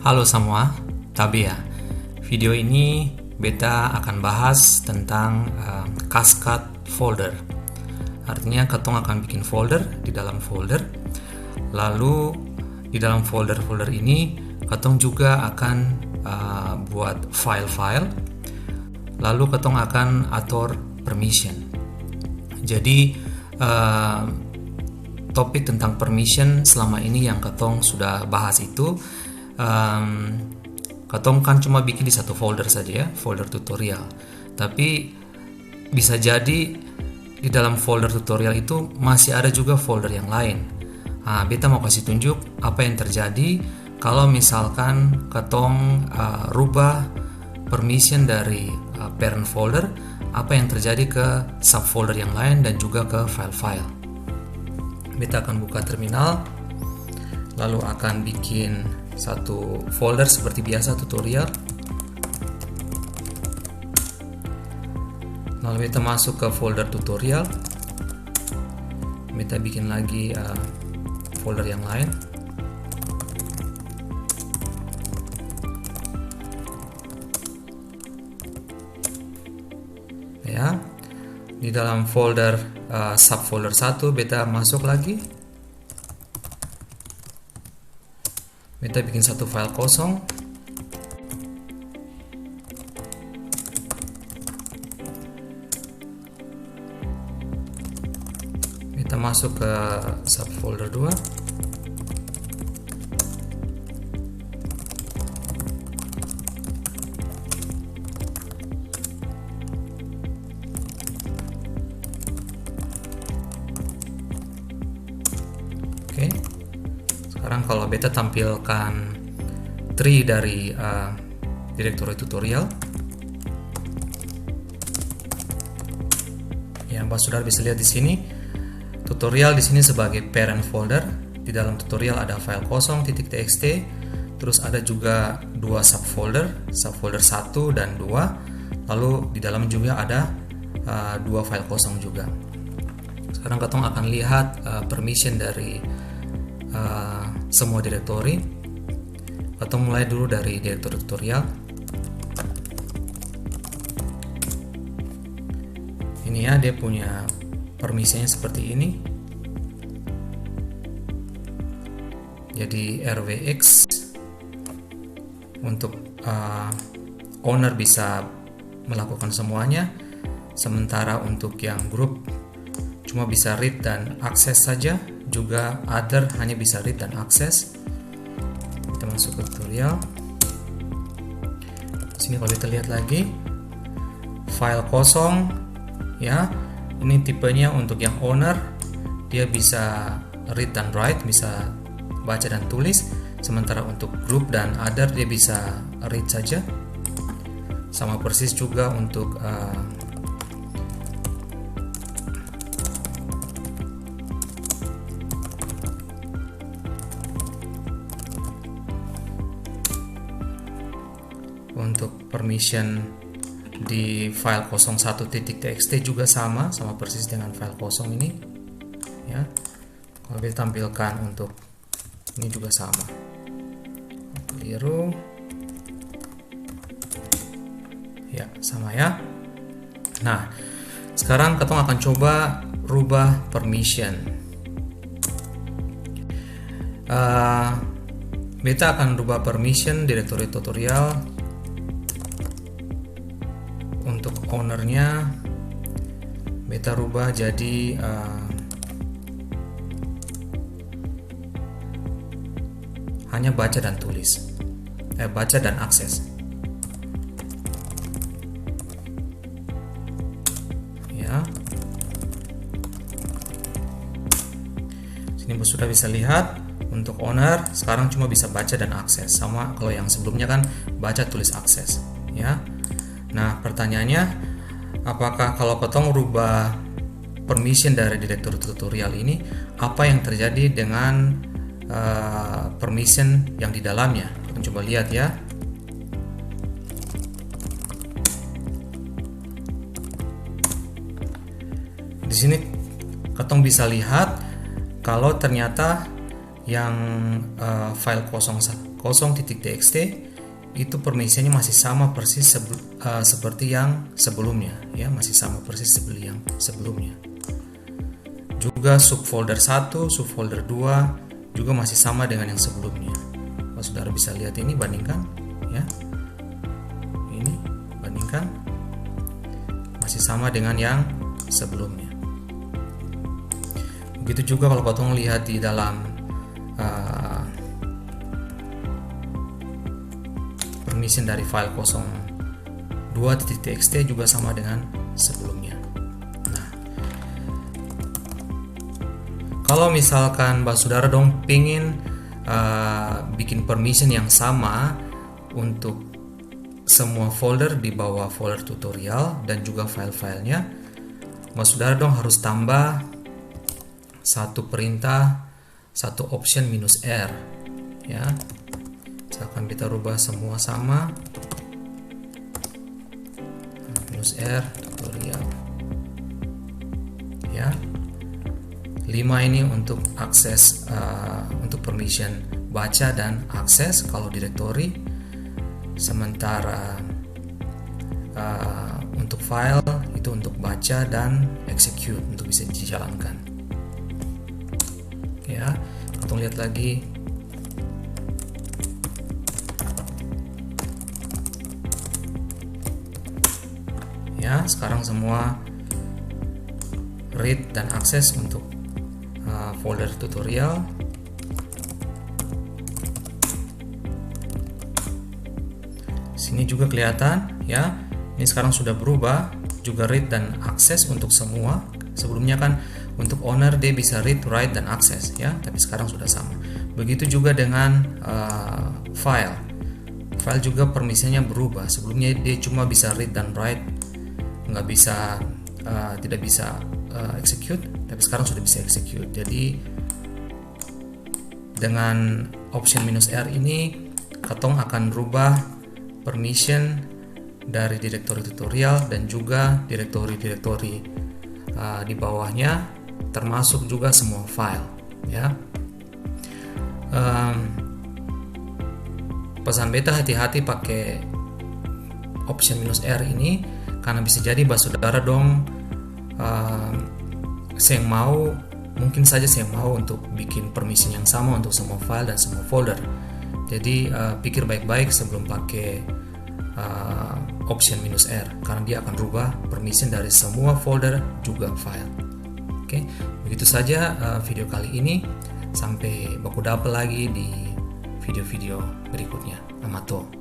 Halo semua, Tabia. Video ini beta akan bahas tentang cascade folder. Artinya ketong akan bikin folder di dalam folder. Lalu di dalam folder-folder ini ketong juga akan buat file-file. Lalu ketong akan atur permission. Jadi topik tentang permission selama ini yang ketong sudah bahas itu ketong kan cuma bikin di satu folder saja ya, folder tutorial. Tapi bisa jadi di dalam folder tutorial itu masih ada juga folder yang lain. Beta mau kasih tunjuk apa yang terjadi kalau misalkan ketong rubah permission dari parent folder, apa yang terjadi ke subfolder yang lain dan juga ke file-file. Beta akan buka terminal, lalu akan bikin satu folder seperti biasa tutorial. Lalu kita masuk ke folder tutorial. Kita bikin lagi folder yang lain. Ya, di dalam folder subfolder 1 beta masuk lagi. Kita bikin satu file kosong. Kita masuk ke subfolder 2. Oke. Sekarang kalau beta tampilkan tree dari directory tutorial, ya, Mbak Saudara bisa lihat di sini tutorial di sini sebagai parent folder. Di dalam tutorial ada file kosong .txt, terus ada juga dua subfolder, subfolder 1 dan 2. Lalu di dalam juga ada dua file kosong juga. Sekarang ketong akan lihat permission dari semua direktori. Atau mulai dulu dari direktori tutorial. Ini ya, dia punya permisinya seperti ini. Jadi RWX untuk owner bisa melakukan semuanya, sementara untuk yang grup cuma bisa read dan akses saja. Juga other hanya bisa read dan akses. Kita masuk ke tutorial. Di sini kalau kita lihat lagi file kosong, ya, ini tipenya untuk yang owner, dia bisa read dan write, bisa baca dan tulis. Sementara untuk group dan other dia bisa read saja. Sama persis juga untuk permission di file 01.txt juga sama persis dengan file kosong ini, ya. Kalau kita tampilkan untuk ini juga sama, keliru, ya, sama ya. Nah, sekarang ketong akan coba rubah permission. Beta akan rubah permission directory tutorial. Untuk ownernya beta rubah jadi hanya baca dan tulis, baca dan akses, ya. Sini sudah bisa lihat untuk owner sekarang cuma bisa baca dan akses, sama kalau yang sebelumnya kan baca tulis akses, ya. Nah, pertanyaannya, apakah kalau ketong rubah permission dari direktur tutorial ini, apa yang terjadi dengan permission yang di dalamnya? Kita coba lihat ya. Di sini ketong bisa lihat kalau ternyata yang file 01 kosong.txt itu permisinya masih sama persis seperti yang sebelumnya, ya, masih sama persis seperti yang sebelumnya. Juga subfolder 1, subfolder 2 juga masih sama dengan yang sebelumnya. Kalau saudara bisa lihat ini, bandingkan, ya. Ini bandingkan, masih sama dengan yang sebelumnya. Begitu juga kalau kau lihat di dalam permission dari file 02.txt juga sama dengan sebelumnya. Nah, kalau misalkan saudara pingin bikin permission yang sama untuk semua folder di bawah folder tutorial dan juga file-filenya, saudara harus tambah satu perintah, satu option -r, ya. Misalkan kita rubah semua sama, -r tutorial, ya. 5 ini untuk akses, untuk permission baca dan akses kalau directory. Sementara untuk file itu untuk baca dan execute, untuk bisa dijalankan. Ya, kita lihat lagi. Ya, sekarang semua read dan akses untuk folder tutorial. Sini juga kelihatan, ya. Ini sekarang sudah berubah, juga read dan akses untuk semua. Sebelumnya kan untuk owner dia bisa read, write dan akses, ya, tapi sekarang sudah sama. Begitu juga dengan file. File juga permisinya berubah. Sebelumnya dia cuma bisa read dan write, nggak bisa, tidak bisa execute, tapi sekarang sudah bisa execute. Jadi dengan option -r ini, Katong akan rubah permission dari direktori tutorial dan juga direktori-direktori di bawahnya, termasuk juga semua file, ya. Pesan beta hati-hati pakai option -r ini, karena bisa jadi saudara mungkin saja saya mau untuk bikin permission yang sama untuk semua file dan semua folder. Jadi pikir baik-baik sebelum pakai option -r, karena dia akan rubah permission dari semua folder juga file. Oke, begitu saja video kali ini. Sampai baku dapat lagi di video-video berikutnya. Amato.